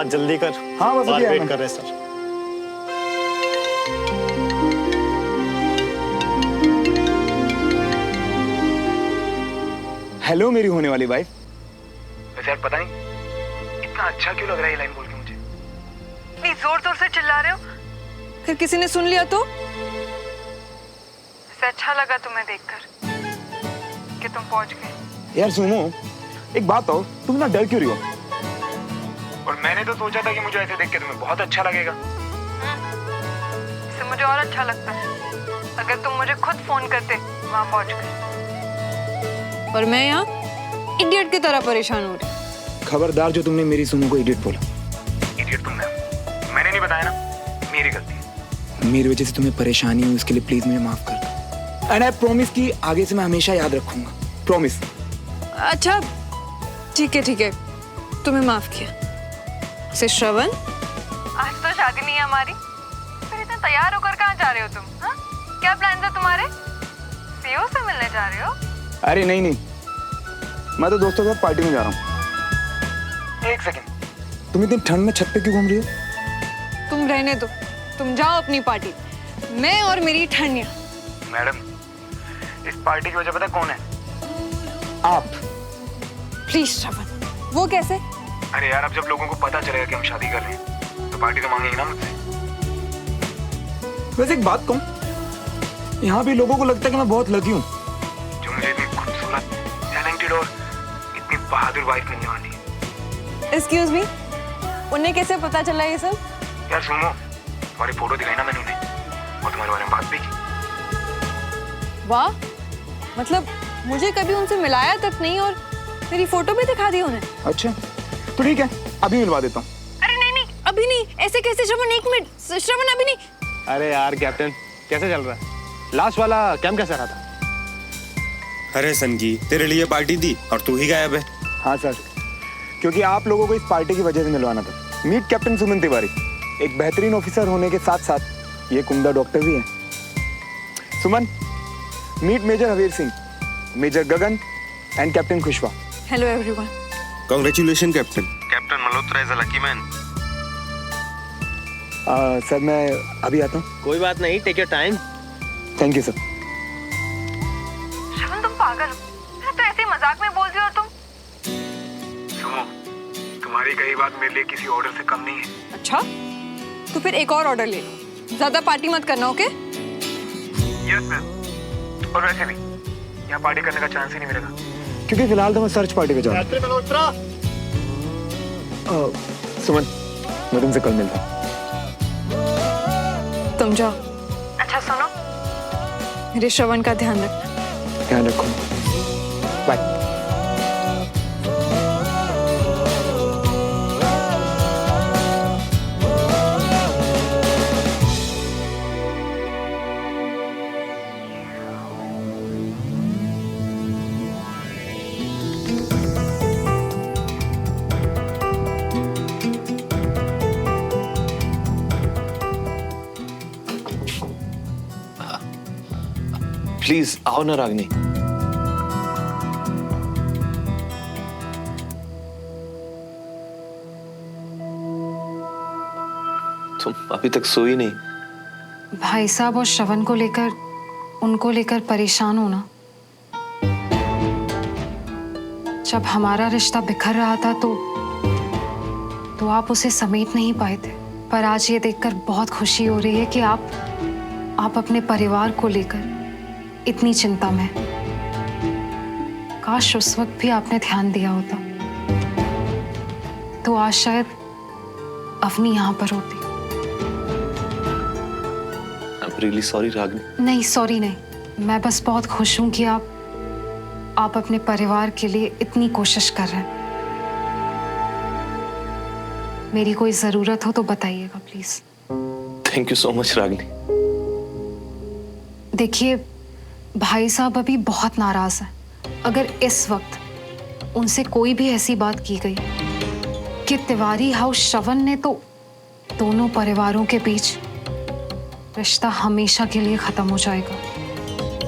जल्दी कर। हाँ बस अभी वेट कर रहे हैं सर। हेलो मेरी होने वाली वाइफ। वैसे यार पता नहीं इतना अच्छा क्यों लग रहा है ये लाइन बोल के मुझे। इतनी जोर जोर से चिल्ला रहे हो, फिर किसी ने सुन लिया तो? वैसे अच्छा लगा तुम्हें देखकर कि तुम पहुंच गए। यार सुनो, एक बात हो, तुम ना डर क्यों रही हो? और मैंने तो सोचा था कि मुझे ऐसे देख के तुम्हें बहुत अच्छा लगेगा। इससे मुझे और अच्छा लगता है अगर तुम मुझे खुद फोन करते वहां पहुंच गए। और मैं यहाँ इडियट की तरह परेशान हो रही। खबरदार जो तुमने मेरी सुनो को इडियट बोला। इडियट तुमने, मैंने नहीं बताया ना, मेरी गलती है। मेरी वजह से तुम्हें परेशानी हुई, उसके लिए प्लीज मुझे माफ कर दो। एंड आई प्रॉमिस कि आगे से मैं हमेशा याद रखूंगा। प्रॉमिस। अच्छा ठीक है, तुम्हें माफ किया। से श्रवण, आज तो शादी नहीं है हमारी, फिर इतना तैयार होकर कहाँ जा रहे हो तुम? हाँ? क्या प्लान है तुम्हारे? सीओ से मिलने जा रहे हो? अरे नहीं, मैं तो दोस्तों के साथ पार्टी में जा रहा हूँ। एक सेकंड, तुम इतनी ठंड में छत पे क्यों घूम रही हो? तुम रहने दो, तुम जाओ अपनी पार्टी। मैं और मेरी ठंडिया। मैडम इस पार्टी की वजह पता कौन है? आप। प्लीज श्रवण। वो कैसे? अरे यार अब जब लोगों को पता चलेगा कि हम शादी कर रहे हैं तो पार्टी तो मांगेंगे ना मुझसे। वैसे एक बात कहूँ, यहाँ भी लोगों को लगता है कि मैं बहुत लकी हूँ। जो मुझे इतनी खूबसूरत, टैलेंटेड और इतनी बहादुर वाइफ मिलने वाली है। एक्सक्यूज मी, उन्हें कैसे पता चला ये सब? यार सुनो, तुम्हारी फोटो दिखाई ना मैंने उन्हें और तुम्हारे बारे में बात भी की। वाह, मतलब मुझे कभी उनसे मिलाया तक नहीं और मेरी फोटो भी दिखा दी उन्हें। अच्छा तो ठीक है, अभी मिलवा देता हूँ। अरे नहीं, अभी नहीं, ऐसे कैसे श्रवण? एक मिनट श्रवण, अभी नहीं। अरे यार कैप्टन, कैसे चल रहा है? लास्ट वाला कैंप कैसा रहा था? अरे सनकी, तेरे लिए पार्टी दी और तू ही गायब है। हाँ सर, क्योंकि आप लोगों को इस पार्टी की वजह से मिलवाना था। मीट कैप्टन सुमन तिवारी, एक बेहतरीन ऑफिसर होने के साथ साथ ये कुंदा डॉक्टर भी है। Suman, meet major Havir Singh, major Gagan and captain Khushwa. Hello everyone. Congratulation captain. Captain Malhotra is a lucky man. Sir मैं अभी आता हूँ। कोई बात नहीं, take your time. Thank you sir. Shravan तुम पागल हो, मैं तो ऐसे ही मजाक में बोल रही हो तुम। सुनो, तुम्हारी कही बात मेरे लिए किसी ऑर्डर से कम नहीं है। अच्छा, तो फिर एक और ऑर्डर ले लो, ज्यादा पार्टी मत करना, ओके? Yes ma'am. और वैसे भी यहाँ पार्टी करने का चांस ही नहीं मिलेगा क्योंकि फिलहाल तो मैं सर्च पार्टी पे जा रहा हूँ। सुमन, मैं तुमसे कल मिलता हूँ। तुम जाओ। अच्छा सुनो, मेरे श्रवण का ध्यान रखना। ध्यान रखो। बाय। प्लीज आओ ना रागनी। तुम अभी तक सोई नहीं? भाई साहब और श्रवण को लेकर, उनको लेकर परेशान हो ना। जब हमारा रिश्ता बिखर रहा था तो आप उसे समेट नहीं पाए थे, पर आज ये देखकर बहुत खुशी हो रही है कि आप अपने परिवार को लेकर इतनी चिंता में। काश उस वक्त भी आपने ध्यान दिया होता तो आज शायद अवनी यहाँ पर होती। I'm really sorry रागनी। नहीं सॉरी नहीं, मैं बस बहुत खुश हूं कि आप अपने परिवार के लिए इतनी कोशिश कर रहे हैं। मेरी कोई जरूरत हो तो बताइएगा please. Thank you so much Ragini. देखिए भाई साहब अभी बहुत नाराज हैं। अगर इस वक्त उनसे कोई भी ऐसी बात की गई कि तिवारी हाउस श्रवण ने, तो दोनों परिवारों के बीच रिश्ता हमेशा के लिए खत्म हो जाएगा।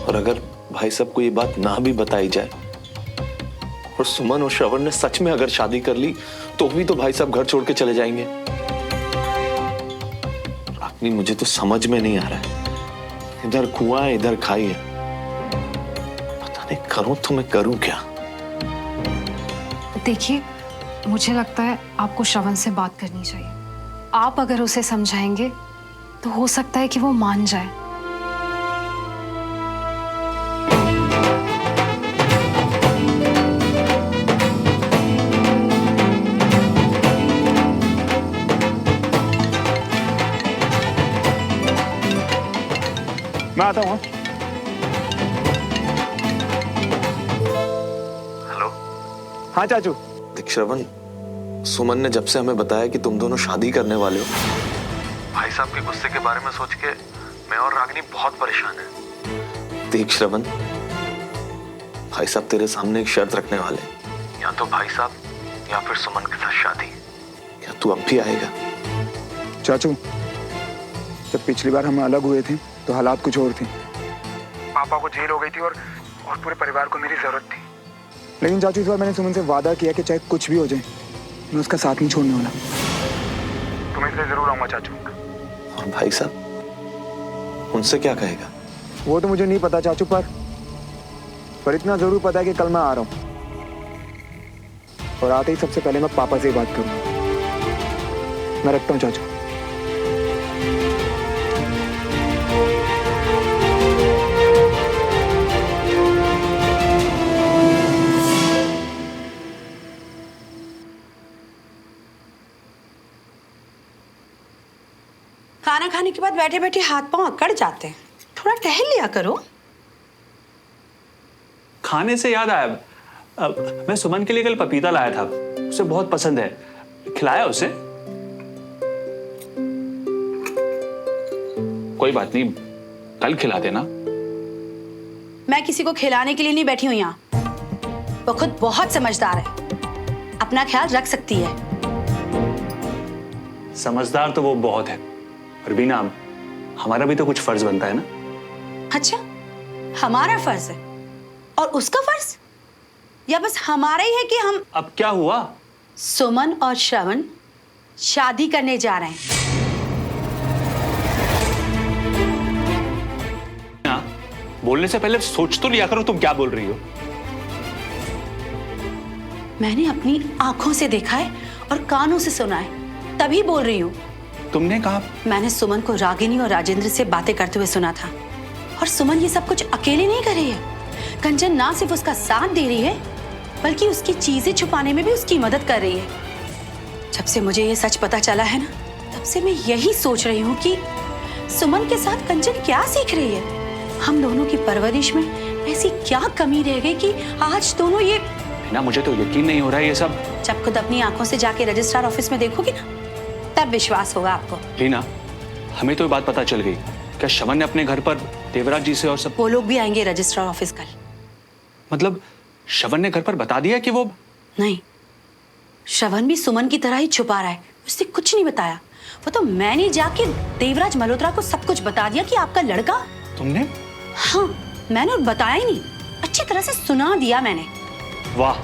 और अगर भाई साहब को ये बात ना भी बताई जाए और सुमन और श्रवण ने सच में अगर शादी कर ली तो भी तो भाई साहब घर छोड़ के चले जाएंगे। रागनी मुझे तो समझ में नहीं आ रहा है, इधर कुआं है इधर खाई है, पता नहीं करूं तो मैं करूं क्या। देखिए, मुझे लगता है आपको श्रवण से बात करनी चाहिए। आप अगर उसे समझाएंगे तो हो सकता है कि वो मान जाए। मैं आता हूँ। हेलो। हाँ चाचू। देख श्रवण, सुमन ने जब से हमें बताया कि तुम दोनों शादी करने वाले हो, भाई साहब के गुस्से के बारे में सोच के मैं और रागिनी बहुत परेशान है। देख श्रवण, भाई साहब तेरे सामने एक शर्त रखने वाले, या तो भाई साहब या फिर सुमन के साथ शादी। क्या तू अब भी आएगा? चाचू, जब पिछली बार हम अलग हुए थे तो हालात कुछ और थे। पापा को जेल हो गई थी और पूरे परिवार को मेरी जरूरत थी। लेकिन चाचू, इस बार मैंने सुमन से वादा किया कि चाहे कुछ भी हो जाए मैं उसका साथ नहीं छोड़ने वाला। तुम्हें इसलिए जरूर आऊंगा चाचू। और भाई साहब उनसे क्या कहेगा? वो तो मुझे नहीं पता चाचू, पर इतना जरूर पता है कि कल मैं आ रहा हूँ और आते ही सबसे पहले मैं पापा से ही बात करूँ। मैं रखता हूँ चाचू। खाना खाने के बाद बैठे बैठे हाथ पांव अकड़ जाते हैं, थोड़ा टहल लिया करो। खाने से याद आया, मैं सुमन के लिए कल पपीता लाया था, उसे बहुत पसंद है, खिलाया उसे? कोई बात नहीं, कल खिला देना। मैं किसी को खिलाने के लिए नहीं बैठी हूं यहाँ, वो खुद बहुत समझदार है, अपना ख्याल रख सकती है। समझदार तो वो बहुत है, पर बीना हमारा भी तो कुछ फर्ज बनता है ना। अच्छा, हमारा फर्ज है और उसका फर्ज, या बस हमारा ही है कि हम। अब क्या हुआ? सुमन और श्रवण शादी करने जा रहे हैं। ना, बोलने से पहले सोच तो लिया करो तुम क्या बोल रही हो। मैंने अपनी आंखों से देखा है और कानों से सुना है, तभी बोल रही हूँ। तुमने कहा? मैंने सुमन को रागिनी और राजेंद्र से बातें करते हुए सुना था, और सुमन ये सब कुछ अकेले नहीं कर रही है। कंचन ना सिर्फ उसका साथ दे रही है, बल्कि उसकी चीजें छुपाने में भी उसकी मदद कर रही है। जब से मुझे ये सच पता चला है ना, तब से मैं यही सोच रही हूँ कि सुमन के साथ कंचन क्या सीख रही है। हम दोनों की परवरिश में ऐसी क्या कमी रह गई कि आज दोनों ये। ना, मुझे तो यकीन नहीं हो रहा है ये सब। जब खुद अपनी आंखों से जाके रजिस्ट्रार ऑफिस में देखोगी ना, तब विश्वास होगा आपको। लीना, हमें तो ये बात पता चल गई, क्या श्रवण ने अपने घर पर देवराज जी से और सब? वो लोग भी आएंगे रजिस्ट्रार ऑफिस कल। मतलब श्रवण ने घर पर बता दिया कि वो? नहीं, श्रवण भी सुमन की तरह ही छुपा रहा है, उसने कुछ नहीं बताया। वो तो मैंने जाके देवराज मल्होत्रा को सब कुछ बता दिया कि आपका लड़का। तुमने? हाँ, मैंने बताया ही नहीं, अच्छी तरह से सुना दिया मैंने। वाह,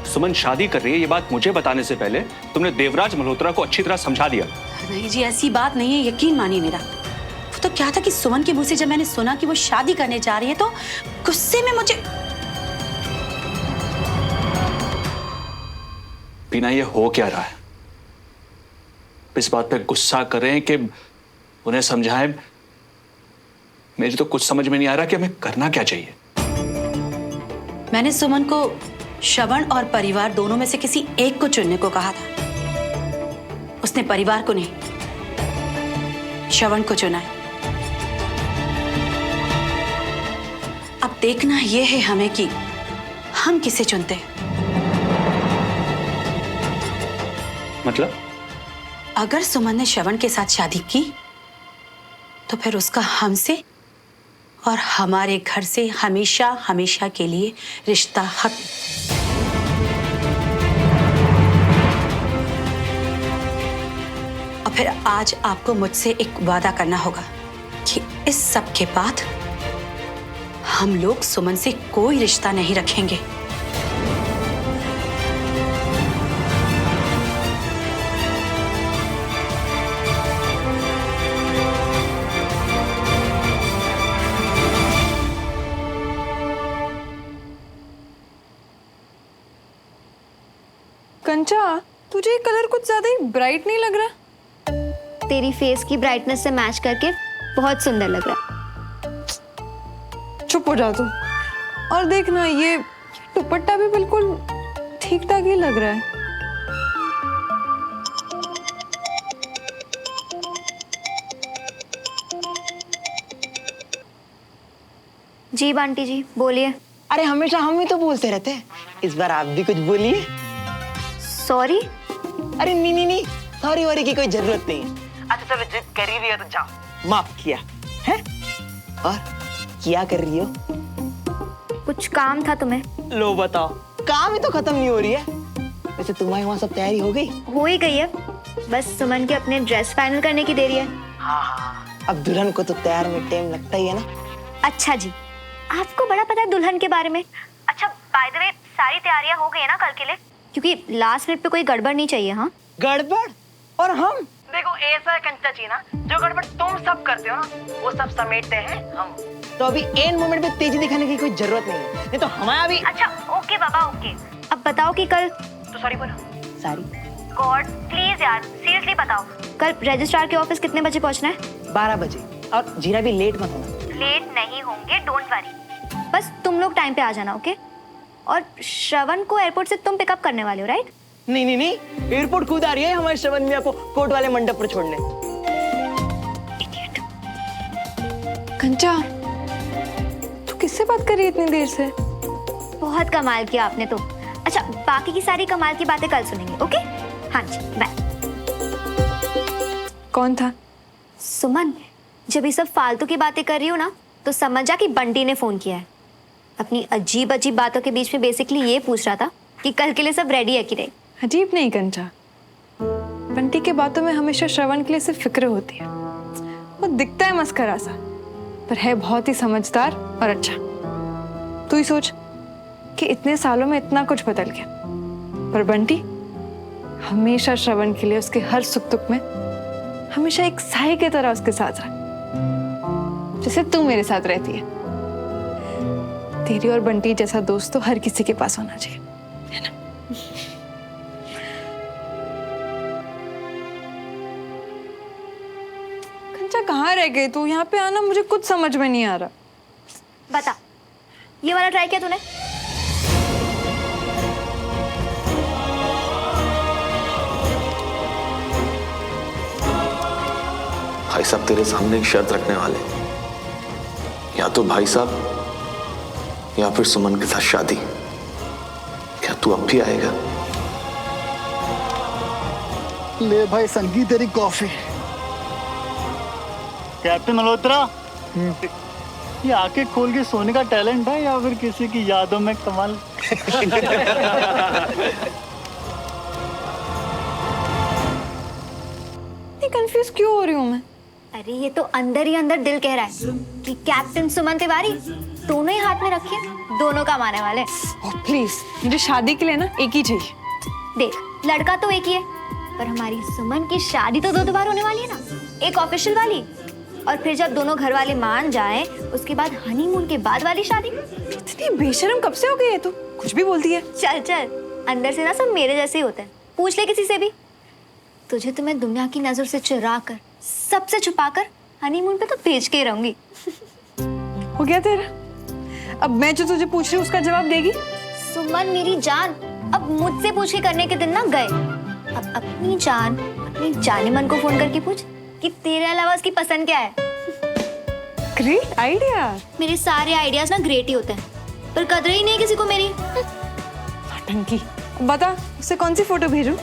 सुमन शादी कर रही है ये बात मुझे बताने से पहले तुमने देवराज मल्होत्रा को अच्छी तरह समझा दिया। नहीं जी, ऐसी बात नहीं है, यकीन मानिए मेरा। वो तो क्या था कि सुमन के मुंह से जब मैंने सुना कि वो शादी करने जा रही है तो गुस्से में मुझे। बीना, ये हो क्या रहा है? इस बात पे गुस्सा करें कि उन्हें समझाएं? मेरी तो कुछ समझ में नहीं आ रहा कि हमें करना क्या चाहिए। मैंने सुमन को श्रवण और परिवार दोनों में से किसी एक को चुनने को कहा था। उसने परिवार को नहीं, श्रवण को चुना है। अब देखना यह है हमें कि हम किसे चुनते हैं। मतलब? अगर सुमन ने श्रवण के साथ शादी की तो फिर उसका हमसे और हमारे घर से हमेशा हमेशा के लिए रिश्ता खत्म। और फिर आज आपको मुझसे एक वादा करना होगा कि इस सब के बाद हम लोग सुमन से कोई रिश्ता नहीं रखेंगे। तुझे ये कलर कुछ ज्यादा ही ब्राइट नहीं लग रहा? तेरी फेस की ब्राइटनेस से मैच करके बहुत सुंदर लग रहा चुप हो जा तू। और देखना ये दुपट्टा भी बिल्कुल ठीक ठाक ही लग रहा है। जी बंटी जी बोलिए। अरे हमेशा हम ही तो बोलते रहते हैं, इस बार आप भी कुछ बोलिए। सॉरी? अरे नहीं, सॉरी वॉरी की कोई जरूरत नहीं है। अच्छा चलो, जिद कर ही रही हो तो जाओ, माफ किया है। और क्या कर रही हो? कुछ काम था तुम्हें? लो बताओ, काम ही तो खत्म नहीं हो रही है। वैसे तुम्हारी वहाँ सब तैयारी हो गई? हो ही गई है, बस सुमन के अपने ड्रेस फाइनल करने की देरी है। हाँ, अब दुल्हन को तो तैयार में टाइम लगता ही है ना। अच्छा जी, आपको बड़ा पता है दुल्हन के बारे में। अच्छा बाय द वे, सारी तैयारियां हो गई है ना कल के लिए? क्योंकि लास्ट मिनट पे कोई गड़बड़ नहीं चाहिए। हाँ गड़बड़? और हम देखो ऐसा है कंचा जी ना, जो गड़बड़ तुम सब करते हो ना, वो सब समेटते हैं हम। तो अभी एंड मोमेंट पे तेजी दिखाने की कोई जरूरत नहीं है, नहीं तो हमारा भी। अच्छा ओके बाबा ओके। अब बताओ कि कल तो सॉरी बोलो। सॉरी? गॉड प्लीज यार, सीरियसली बताओ, कल रजिस्ट्रार के ऑफिस कितने बजे पहुंचना है? 12 बजे। और जीरा भी लेट मत होना। लेट नहीं होंगे, डोंट वरी, बस तुम लोग टाइम पे आ जाना। ओके? और श्रवण को एयरपोर्ट से तुम पिकअप करने वाले हो राइट? नहीं, एयरपोर्ट खुद आ रही है हमारे श्रवण मियां को कोर्ट वाले मंडप पर छोड़ने। कंचा, तू किससे बात कर रही है इतनी देर से? बहुत कमाल किया आपने तो। अच्छा बाकी की सारी कमाल की बातें कल सुनेंगे। ओके? हाँ जी बाय। कौन था? सुमन, जब ये सब फालतू की बातें कर रही हो ना, तो समझ जा कि बंटी ने फोन किया है। अपनी अजीब अजीब बातों के बीच में बेसिकली ये पूछ रहा था कि कल के लिए सब रेडी है कि नहीं। अजीब नहीं कंचा, बंटी के बातों में हमेशा श्रवण के लिए सिर्फ फिक्र होती है। वो दिखता है मस्करा सा, पर है बहुत ही समझदार और अच्छा। तू ही सोच कि इतने सालों में इतना कुछ बदल गया, पर बंटी हमेशा श्रवण के लिए उसके हर सुख दुख में हमेशा एक साए की तरह उसके साथ रहा, जैसे तू मेरे साथ रहती है। तेरी और बंटी जैसा दोस्त तो हर किसी के पास होना चाहिए, है ना? कंचा कहाँ रह गई तू? यहाँ पे आना, मुझे कुछ समझ में नहीं आ रहा। बता, ये वाला ट्राई किया तूने? भाई साहब तेरे सामने एक शर्त रखने वाले, या तो भाई साहब या फिर सुमन के साथ शादी। क्या तू अब भी आएगा? ले भाई संगी तेरी कॉफी। कैप्टन मल्होत्रा, ये आंखें खोल के सोने का टैलेंट है या फिर किसी की यादों में कमाल? कंफ्यूज क्यों हो रही हूँ मैं? अरे ये तो अंदर ही अंदर दिल कह रहा है कि कैप्टन सुमन तिवारी दोनों ही हाथ में रखिए, दोनों काम आने वाले। प्लीज, मुझे शादी के लिए ना एक ही चाहिए। देख, लड़का तो एक ही है, पर हमारी सुमन की शादी तो 2 बार होने वाली है ना। एक ऑफिशियल वाली, और फिर जब दोनों घर वाले मान जाए उसके बाद हनीमून के बाद वाली शादी। इतनी बेशर्म कब से हो गई है तू? कुछ भी बोलती है। चल चल, अंदर से ना सब मेरे जैसे ही होते हैं, पूछ ले किसी से भी। तुझे तो मैं दुनिया की नजर से चुरा कर, सबसे छुपा कर हनीमून पे तो भेज के रहूंगी। हो गया तेरा? अब मैं जो तुझे पूछ रही हूँ उसका जवाब देगी? सुमन मेरी जान, अब मुझसे पूछ के करने के दिन ना गए। अब अपनी जान, अपनी जाने मन को फोन करके पूछ कि तेरे अलावा उसकी पसंद क्या है। Great idea. मेरे सारे आइडियाज ना ग्रेट ही होते हैं, पर कदर ही नहीं किसी को मेरी। नौटंकी। बता, उससे कौन सी फोटो भेजूं?